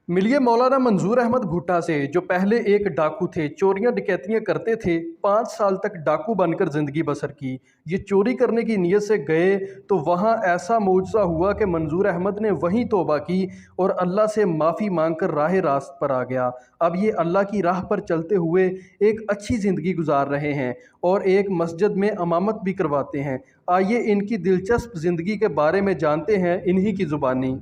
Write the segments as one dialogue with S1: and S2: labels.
S1: मिलिए मौलाना मंजूर अहमद भुट्टा से, जो पहले एक डाकू थे, चोरियां डकैतियां करते थे। 5 साल तक डाकू बनकर ज़िंदगी बसर की। ये चोरी करने की नीयत से गए तो वहाँ ऐसा मौजज़ा हुआ कि मंजूर अहमद ने वहीं तौबा की और अल्लाह से माफ़ी मांगकर राह रास्त पर आ गया। अब ये अल्लाह की राह पर चलते हुए एक अच्छी ज़िंदगी गुजार रहे हैं और एक मस्जिद में इमामत भी करवाते हैं। आइए इनकी दिलचस्प ज़िंदगी के बारे में जानते हैं इन्हीं की ज़ुबानी।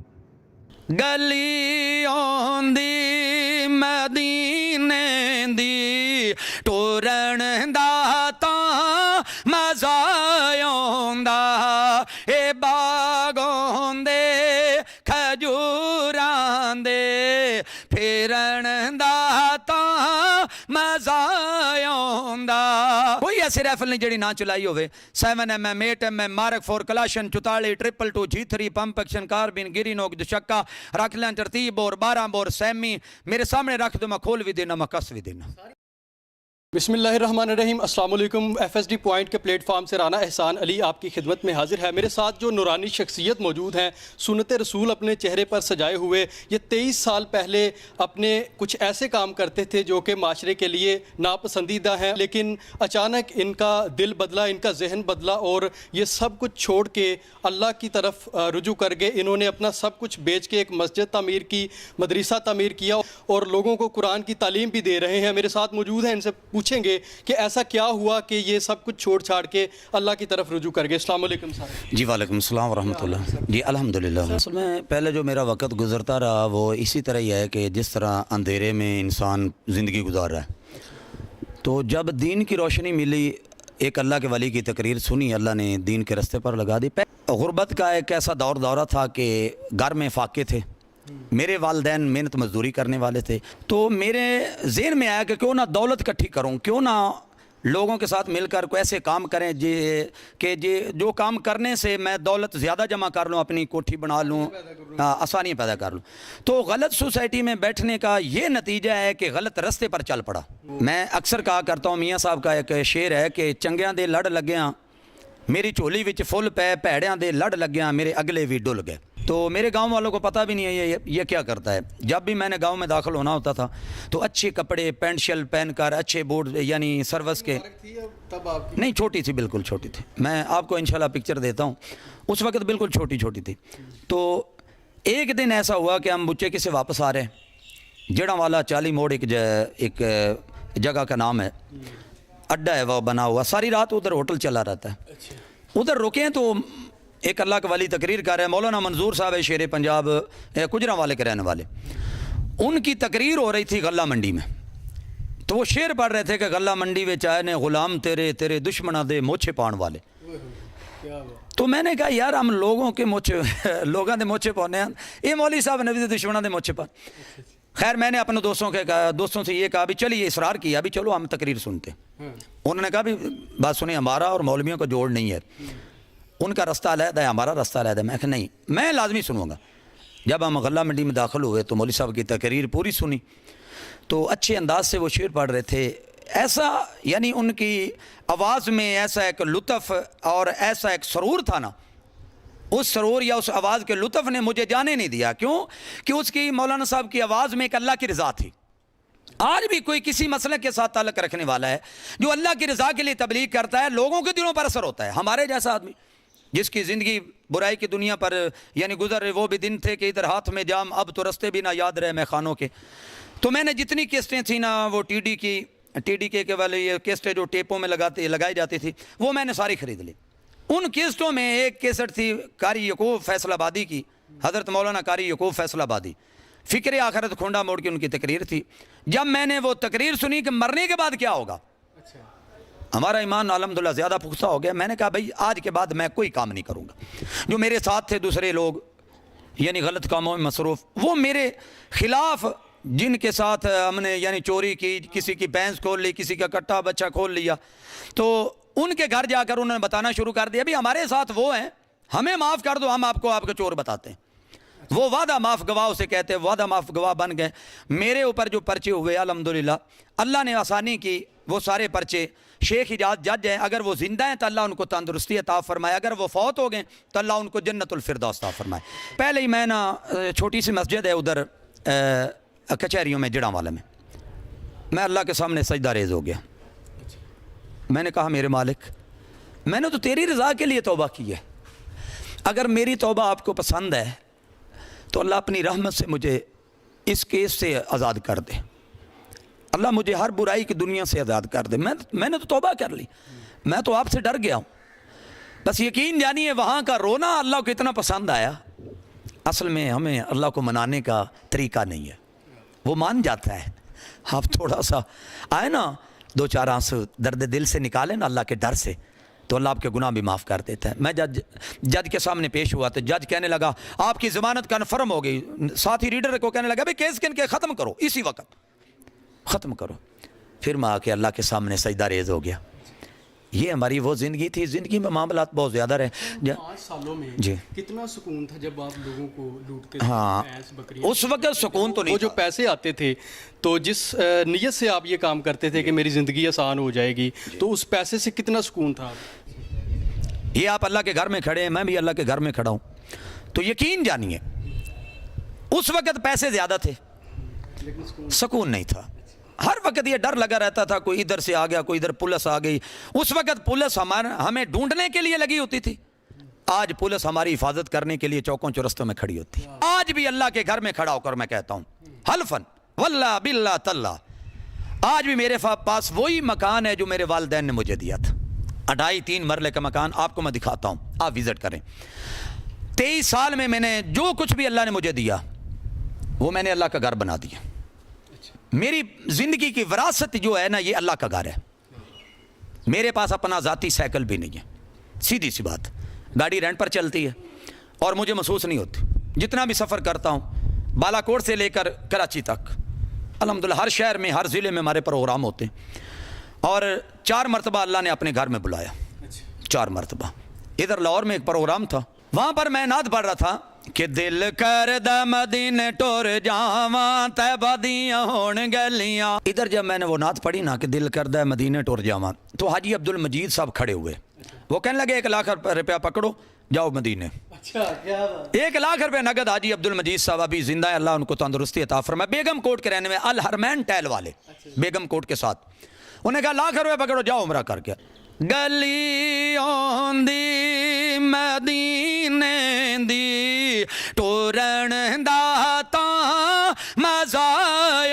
S2: गलियों दी मदीने दी टुरन दा तां मज़ा आउंदा ए बागों दे खजूरां दे फिरन दा तां मज़ा आउंदा। कोई ऐसी राइफल नहीं जिहड़ी ना चलाई होवे। 7mm 8mm मार्क 4 कलाशन 44 222 G3 पंप एक्शन कारबिन गिरी नोक दुशक्का रख लें तरतीब और 12 बोर सैमी मेरे सामने रख दो, मैं खोल भी देना, मैं कस भी देना।
S1: बिस्मिल्लाहिर्रहमानिर्रहीम। अस्सलाम वालेकुम। FSD पॉइंट के प्लेटफॉर्म से राना एहसान अली आपकी खिदमत में हाजिर है। मेरे साथ जो नूरानी शख्सियत मौजूद हैं, सुन्नत रसूल अपने चेहरे पर सजाए हुए, ये 23 साल पहले अपने कुछ ऐसे काम करते थे जो कि माशरे के लिए नापसंदीदा हैं, लेकिन अचानक इनका दिल बदला, इनका जहन बदला और ये सब कुछ छोड़ के अल्लाह की तरफ रुजू कर गए। इन्होंने अपना सब कुछ बेच के एक मस्जिद तामीर की, मदरसा तामीर किया और लोगों को कुरान की तालीम भी दे रहे हैं। मेरे साथ मौजूद हैं, इनसे पूछेंगे कि ऐसा क्या हुआ कि ये सब कुछ छोड़ छाड़ के अल्लाह की तरफ रुजू कर गए। अस्सलाम वालेकुम साहब।
S2: जी वालेकुम सलाम व रहमतुल्लाह। जी अल्हम्दुलिल्लाह। असल में पहले जो मेरा वक़्त गुजरता रहा वो इसी तरह ही है कि जिस तरह अंधेरे में इंसान ज़िंदगी गुजार रहा है। तो जब दीन की रोशनी मिली, एक अल्लाह के वली की तकरीर सुनी, अल्लाह ने दीन के रास्ते पर लगा दी। गुरबत का एक ऐसा दौरा था कि घर में फाके थे, मेरे वालिदैन मेहनत मजदूरी करने वाले थे। तो मेरे ज़हन में आया कि क्यों ना दौलत इकट्ठी करूं, क्यों ना लोगों के साथ मिलकर कोई ऐसे काम करें जो काम करने से मैं दौलत ज़्यादा जमा कर लूँ, अपनी कोठी बना लूँ, आसानी पैदा कर लूँ। तो गलत सोसाइटी में बैठने का ये नतीजा है कि गलत रास्ते पर चल पड़ा। मैं अक्सर कहा करता हूँ, मियाँ साहब का एक शेर है कि चंगियां दे लड़ लग्या मेरी झोली विच फुल पै, भैड़ियां दे लड़ लग्या मेरे अगले भी डुल गए। तो मेरे गांव वालों को पता भी नहीं है ये क्या करता है। जब भी मैंने गांव में दाखिल होना होता था तो अच्छे कपड़े पैंट शर्ट पहनकर, अच्छे बूट यानी सर्विस के, नहीं छोटी थी, बिल्कुल छोटी थी। मैं आपको इंशाल्लाह पिक्चर देता हूँ, उस वक्त बिल्कुल छोटी छोटी थी। तो एक दिन ऐसा हुआ कि हम बुच्चे से वापस आ रहे हैं, जेड़ा वाला 40 मोड़ एक जगह का नाम है, अड्डा है वो बना हुआ, सारी रात उधर होटल चला रहता है। उधर रुके तो एक अल्लाह के वाली तकरीर कर रहे हैं, मौलाना मंजूर साहब है, शेर पंजाब, गुजरांवाले के रहने वाले। उनकी तकरीर हो रही थी गल्ला मंडी में। तो वो शेर पढ़ रहे थे कि गल्ला मंडी में आए ने गुलाम तेरे तेरे दुश्मना दे मोछे पाण वाले। तो मैंने कहा यार हम लोगों के मोछे लोगों के मोछे पाने हैं, ये मौलवी साहब ने भी दुश्मना दे मोछे पान। खैर मैंने अपने दोस्तों से ये कहा भी चलिए, इसरार किया भी चलो हम तकरीर सुनते। उन्होंने कहा भी बात सुनिए, हमारा और मौलवियों का जोड़ नहीं है, उनका रास्ता अलग है, हमारा रास्ता अलग है। मैं कहा नहीं, मैं लाजमी सुनूंगा। जब हम गल्ला मंडी में दाखिल हुए तो मौलवी साहब की तकरीर पूरी सुनी। तो अच्छे अंदाज से वो शेर पढ़ रहे थे, ऐसा यानी उनकी आवाज़ में ऐसा एक लुत्फ़ और ऐसा एक सरूर था ना, उस सरूर या उस आवाज़ के लुत्फ़ ने मुझे जाने नहीं दिया। क्यों कि उसकी मौलाना साहब की आवाज़ में एक अल्लाह की रज़ा थी। आज भी कोई किसी मसले के साथ ताल्लुक़ रखने वाला है जो अल्लाह की रज़ा के लिए तबलीग करता है, लोगों के दिलों पर असर होता है। हमारे जैसा आदमी जिसकी ज़िंदगी बुराई की दुनिया पर यानी गुजर रहे, वो भी दिन थे कि इधर हाथ में जाम, अब तो रस्ते भी ना याद रहे मैं खानों के। तो मैंने जितनी किस्तें थी ना, वो TDK के वाले ये किस्तें जो टेपों में लगाई जाती थी, वो मैंने सारी ख़रीद ली। उन किस्तों में एक केसट थी कारी यकूब फैसलाबादी की, हज़रत मौलाना कारी यकूब फैसलाबादी, फ़िक्र आखिरत खोंडा मोड़ की उनकी तकरीर थी। जब मैंने वो तकरीर सुनी कि मरने के बाद क्या होगा, हमारा ईमान अल्हम्दुलिल्लाह ज़्यादा पुख्ता हो गया। मैंने कहा भाई आज के बाद मैं कोई काम नहीं करूँगा। जो मेरे साथ थे दूसरे लोग यानी गलत कामों में मसरूफ़, वो मेरे ख़िलाफ़ जिनके साथ हमने यानी चोरी की, किसी की भैंस खोल ली, किसी का कट्टा बच्चा खोल लिया, तो उनके घर जाकर उन्होंने बताना शुरू कर दिया भी हमारे साथ वो हैं, हमें माफ़ कर दो, हम आपको आपके चोर बताते हैं। वो वादा माफ़ गवाह उसे कहते हैं, वादा माफ़ गवाह बन गए। मेरे ऊपर जो पर्चे हुए अल्हम्दुलिल्लाह अल्लाह ने आसानी की, वो सारे पर्चे शेख इजाज़ जज हैं, अगर वो ज़िंदा हैं तो अल्लाह उनको तंदुरुस्ती अता फरमाए, अगर वो फौत हो गए तो अल्लाह उनको जन्नतुल फिरदौस अता फरमाए। पहले ही मैं ना छोटी सी मस्जिद है उधर کچہریوں میں جڑاں والے میں اللہ کے سامنے سجدہ ریز ہو گیا. میں نے کہا میرے مالک میں نے تو تیری رضا کے لیے توبہ کی ہے, اگر میری توبہ آپ کو پسند ہے تو اللہ اپنی رحمت سے مجھے اس کیس سے آزاد کر دے, اللہ مجھے ہر برائی کی دنیا سے آزاد کر دے. میں نے تو توبہ کر لی, میں تو آپ سے ڈر گیا ہوں. بس یقین جانیے وہاں کا رونا اللہ کو اتنا پسند آیا. اصل میں ہمیں اللہ کو منانے کا طریقہ نہیں ہے, وہ مان جاتا ہے. آپ تھوڑا سا آئے نا 2-4 آنسو درد دل سے نکالیں نا اللہ کے ڈر سے, تو اللہ آپ کے گناہ بھی معاف کر دیتا ہے. میں جج کے سامنے پیش ہوا تو جج کہنے لگا آپ کی ضمانت کنفرم ہو گئی. ساتھ ہی ریڈر کو کہنے لگا بھئی کیس کن کے ختم کرو, اسی وقت ختم کرو. پھر میں آ کے اللہ کے سامنے سجدہ ریز ہو گیا. یہ ہماری وہ زندگی تھی. زندگی میں معاملات بہت زیادہ رہے.
S1: 5 سالوں میں
S2: جی
S1: کتنا سکون تھا جب آپ لوگوں کو لوٹتے تھے.
S2: ہاں اس وقت سکون تو نہیں
S1: وہ جو پیسے آتے تھے تو جس نیت سے آپ یہ کام کرتے تھے کہ میری زندگی آسان ہو جائے گی, تو اس پیسے سے کتنا سکون تھا.
S2: یہ آپ اللہ کے گھر میں کھڑے ہیں, میں بھی اللہ کے گھر میں کھڑا ہوں, تو یقین جانیے اس وقت پیسے زیادہ تھے, سکون نہیں تھا. ہر وقت یہ ڈر لگا رہتا تھا کوئی ادھر سے آ گیا, کوئی ادھر پولیس آ گئی. اس وقت پولیس ہمیں ڈھونڈنے کے لیے لگی ہوتی تھی, آج پولیس ہماری حفاظت کرنے کے لیے چوکوں چرستوں میں کھڑی ہوتی ہے. آج بھی اللہ کے گھر میں کھڑا ہو کر میں کہتا ہوں حلفن واللہ باللہ تاللہ, آج بھی میرے پاس وہی مکان ہے جو میرے والدین نے مجھے دیا تھا. 2.5-3 مرلے کا مکان آپ کو میں دکھاتا ہوں, آپ وزٹ کریں. 23 سال میں نے جو کچھ بھی اللہ نے مجھے دیا وہ میں نے اللہ کا گھر بنا دیا. میری زندگی کی وراثت جو ہے نا یہ اللہ کا گھر ہے. میرے پاس اپنا ذاتی سائیکل بھی نہیں ہے, سیدھی سی بات. گاڑی رینٹ پر چلتی ہے اور مجھے محسوس نہیں ہوتی. جتنا بھی سفر کرتا ہوں بالا کوٹ سے لے کر کراچی تک, الحمدللہ ہر شہر میں ہر ضلع میں ہمارے پروگرام ہوتے ہیں. اور 4 مرتبہ اللہ نے اپنے گھر میں بلایا, 4 مرتبہ. ادھر لاہور میں ایک پروگرام تھا, وہاں پر میں نعت پڑھ رہا تھا کہ دل کردہ مدینے ٹور جاواں طیبہ دیاں ہون گلیاں. ادھر جب میں نے وہ نعت پڑھی نا کہ دل کردہ مدینے ٹور جاواں, تو حاجی عبد المجید صاحب کھڑے ہوئے. وہ کہنے لگے 1 لاکھ روپیہ پکڑو جاؤ مدینے. 1 لاکھ روپے نگد. حاجی عبد المجید صاحب ابھی زندہ ہے, اللہ ان کو تندرستی عطا فرمائے. بیگم کوٹ کے رہنے میں, الحرمین ٹیل والے, بیگم کوٹ کے ساتھ. انہیں کہا 1 لاکھ روپے پکڑو جاؤ عمرہ کر کے. گلیوں دی مدینے دی ٹورن دا تاں مزا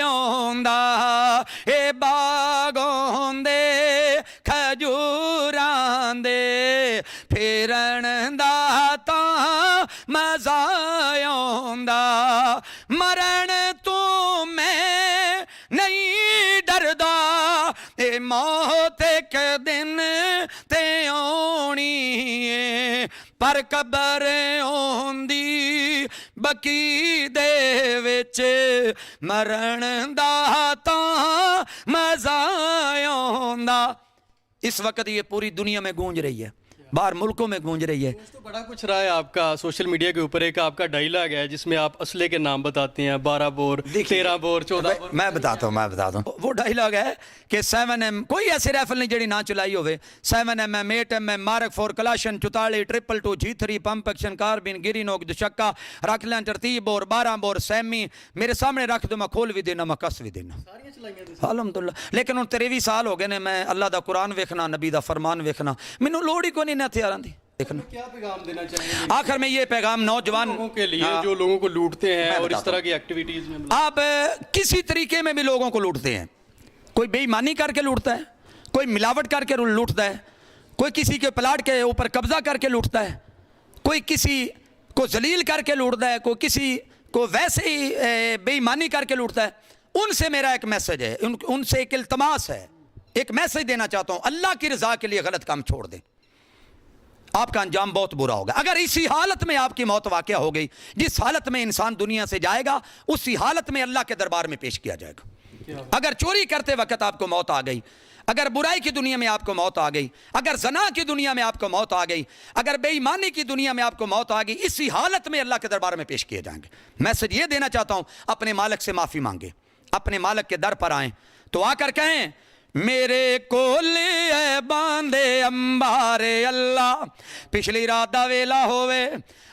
S2: آوندا, اے باغوں دے کھجوراں دے پھرن دا تاں مزا آوندا. مرن تو میں نہیں ڈردا, اے موت ایک دن تے آنی ہے, پر قبر آندی بکی دے وچ مرن دا تاں مزا آوندا. اس وقت یہ پوری دنیا میں گونج رہی ہے, باہر ملکوں میں گونج رہی ہے.
S1: تو بڑا کچھ رہا ہے آپ کا سوشل میڈیا کے اوپر. ایک آپ کا ڈائلاگ ہے جس میں آپ اسلحے کے نام بتاتے ہیں, 12 بور, 13 بور, 14 بور.
S2: میں بتاتا ہوں. وہ ڈائلاگ ہے کہ 7M کوئی ایسی رائفل نہیں جڑی نہ چلائی ہوئے. 7mm, 8mm, مارک 4, کلاشن 44, 222, G3, پمپ ایکشن, کاربین, گری نوک, دشکا, رکھ لیں 30 بور, 12 بور, سیمی میرے سامنے رکھ دو, میں کھول بھی دینا, میں کس بھی دینا. الحمدللہ. لیکن ان 23 سال ہو گئے نے, میں اللہ دا قرآن ویکھنا, نبی دا فرمان ویکھنا, مینوں لوڑ ہی کوئی نہیں ہتھیاراں دی.
S1: کیا پیغام دینا چاہیے
S2: آخر میں یہ پیغام نوجوان
S1: لوگوں کے لیے جو لوگوں کو لوٹتے ہیں اور اس طرح کی ایکٹیویٹیز میں؟
S2: آپ کسی طریقے میں بھی لوگوں کو لوٹتے ہیں. کوئی بے ایمانی کر کے لوٹتا ہے, کوئی ملاوٹ کر کے لوٹتا ہے, کوئی کسی کے پلاٹ کے اوپر قبضہ کر کے لوٹتا ہے, کوئی کسی کو ذلیل کر کے لوٹتا ہے, کوئی کسی کو ویسے ہی بے ایمانی کر کے لوٹتا ہے. ان سے میرا ایک میسج ہے, ان سے ایک التماس ہے, ایک میسج دینا چاہتا ہوں, اللہ کی رضا کے لیے غلط کام چھوڑ دیں, آپ کا انجام بہت برا ہوگا. اگر اسی حالت میں آپ کی موت واقع ہو گئی, جس حالت میں انسان دنیا سے جائے گا, اسی حالت میں اللہ کے دربار میں پیش کیا جائے گا. اگر چوری کرتے وقت آپ کو موت آ گئی, اگر برائی کی دنیا میں آپ کو موت آ گئی, اگر زنا کی دنیا میں آپ کو موت آ گئی, اگر بے ایمانی کی دنیا میں آپ کو موت آ گئی, اسی حالت میں اللہ کے دربار میں پیش کیے جائیں گے. میسج یہ دینا چاہتا ہوں, اپنے مالک سے معافی مانگے, اپنے مالک کے در پر آئیں تو آ کر کہیں मेरे कोले बांधे अंबारे अल्लाह। पिछली रात दा वेला होवे,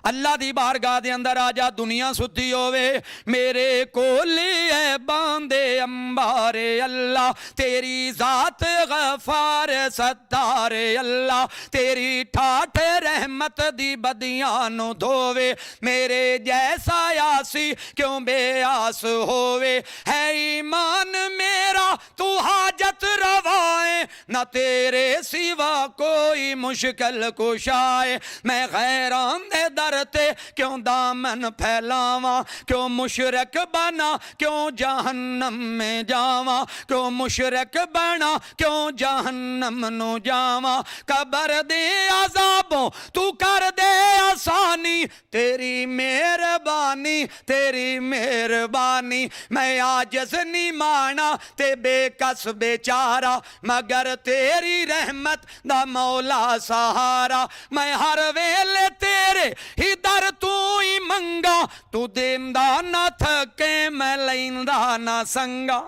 S2: अल्लाह दी बारगाह दे अंदर आजा, दुनिया सुती होवे, मेरे कोले बांधे अंबारे अल्लाह। तेरी जात गफार सत्तारे अल्लाह, तेरी ठाठ रहमत दी बदियां नु धोवे। मेरे जैसा यासी क्यों बेआस होवे, है ईमान मेरा तू हाजत रवाए, न तेरे सिवा कोई मुश्किल कुशाए। मैं गैरां दे दर ते क्यों दामन फैलावा, क्यों मुशरक बना, क्यों जहन्नम में जावा, क्यों मुशरक बना, क्यों जहन्नम नु जावा। कबर दे अजाबों तू कर दे आसानी, तेरी मेहरबानी, तेरी मेहरबानी। मैं आजिज़ नहीं माना ते बेकस बेचारा, मगर तेरी रहमत दा मौला सहारा। मैं हर वेले तेरे ही दर तू ही मंगा, तू देंदा ना थके मैं लैंदा ना संगा।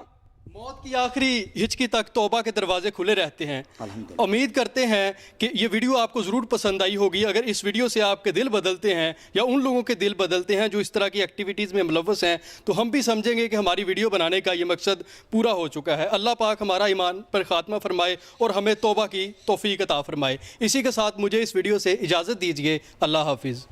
S1: मौत की आखिरी हिचकी तक तौबा के दरवाजे खुले रहते हैं। उम्मीद करते हैं कि ये वीडियो आपको ज़रूर पसंद आई होगी। अगर इस वीडियो से आपके दिल बदलते हैं या उन लोगों के दिल बदलते हैं जो इस तरह की एक्टिविटीज़ में मुलव्वस हैं, तो हम भी समझेंगे कि हमारी वीडियो बनाने का ये मकसद पूरा हो चुका है। अल्लाह पाक हमारा ईमान पर ख़ात्मा फरमाए और हमें तौबा की तौफीक अता फरमाए। इसी के साथ मुझे इस वीडियो से इजाज़त दीजिए। अल्लाह हाफिज़।